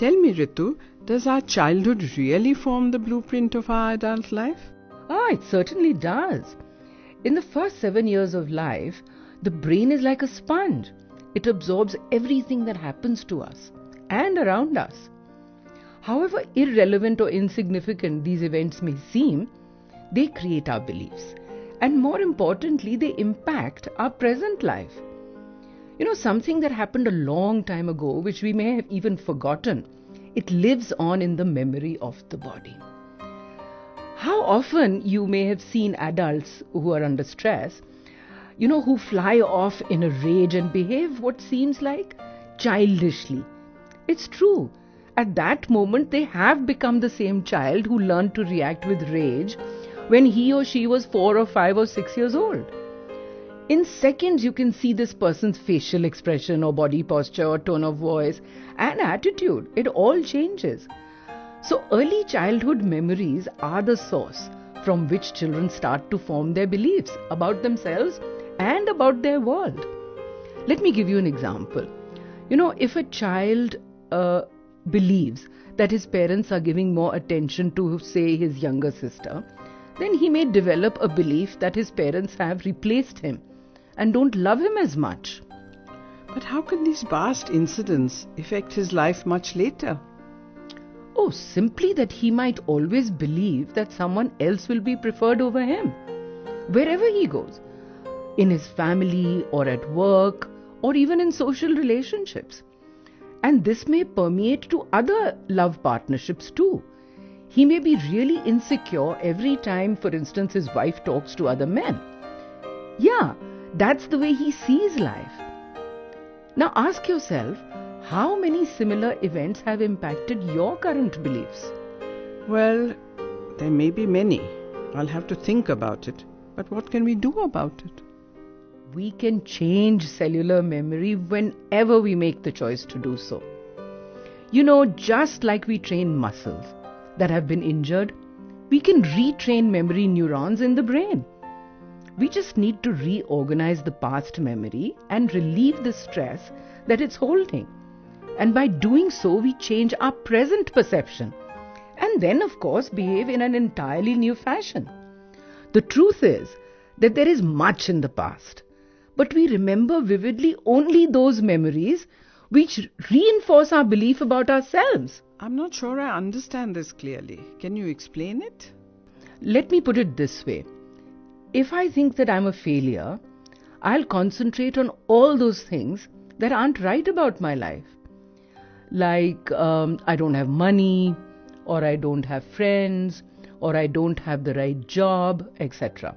Tell me, Ritu, does our childhood really form the blueprint of our adult life? It certainly does. In the first 7 years of life, the brain is like a sponge. It absorbs everything that happens to us and around us. However irrelevant or insignificant these events may seem, they create our beliefs. And more importantly, they impact our present life. Something that happened a long time ago, which we may have even forgotten, it lives on in the memory of the body. How often you may have seen adults who are under stress, who fly off in a rage and behave what seems like childishly. It's true. At that moment, they have become the same child who learned to react with rage when he or she was 4 or 5 or 6 years old. In seconds, you can see this person's facial expression or body posture or tone of voice and attitude. It all changes. So early childhood memories are the source from which children start to form their beliefs about themselves and about their world. Let me give you an example. If a child believes that his parents are giving more attention to, say, his younger sister, then he may develop a belief that his parents have replaced him and don't love him as much. But how can these past incidents affect his life much later? Simply that he might always believe that someone else will be preferred over him, wherever he goes, in his family or at work or even in social relationships. And this may permeate to other love partnerships too. He may be really insecure every time, for instance, his wife talks to other men. Yeah, that's the way he sees life. Now ask yourself, how many similar events have impacted your current beliefs? Well, there may be many. I'll have to think about it. But what can we do about it? We can change cellular memory whenever we make the choice to do so. Just like we train muscles that have been injured, we can retrain memory neurons in the brain. We just need to reorganize the past memory and relieve the stress that it's holding. And by doing so, we change our present perception and then, of course, behave in an entirely new fashion. The truth is that there is much in the past, but we remember vividly only those memories which reinforce our belief about ourselves. I'm not sure I understand this clearly. Can you explain it? Let me put it this way. If I think that I'm a failure, I'll concentrate on all those things that aren't right about my life. Like I don't have money, or I don't have friends, or I don't have the right job, etc.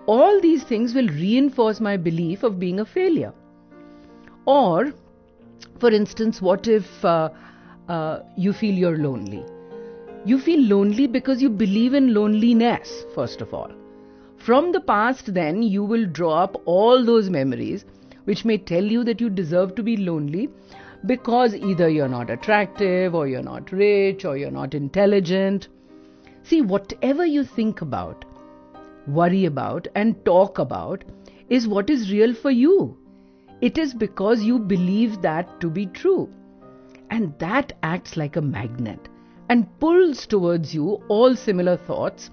All these things will reinforce my belief of being a failure. Or, for instance, what if you feel you're lonely? You feel lonely because you believe in loneliness, first of all. From the past, then, you will draw up all those memories which may tell you that you deserve to be lonely because either you're not attractive, or you're not rich, or you're not intelligent. See, whatever you think about, worry about, and talk about is what is real for you. It is because you believe that to be true. And that acts like a magnet and pulls towards you all similar thoughts,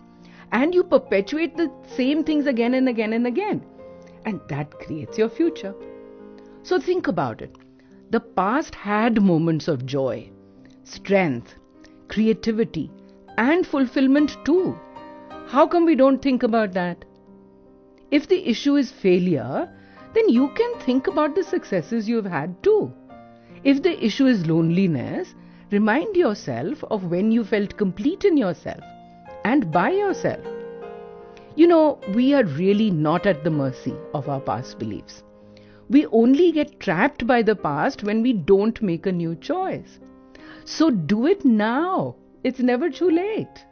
and you perpetuate the same things again and again and again. And that creates your future. So think about it. The past had moments of joy, strength, creativity, and fulfillment too. How come we don't think about that? If the issue is failure, then you can think about the successes you've had too. If the issue is loneliness, remind yourself of when you felt complete in yourself and by yourself. We are really not at the mercy of our past beliefs. We only get trapped by the past when we don't make a new choice. So do it now. It's never too late.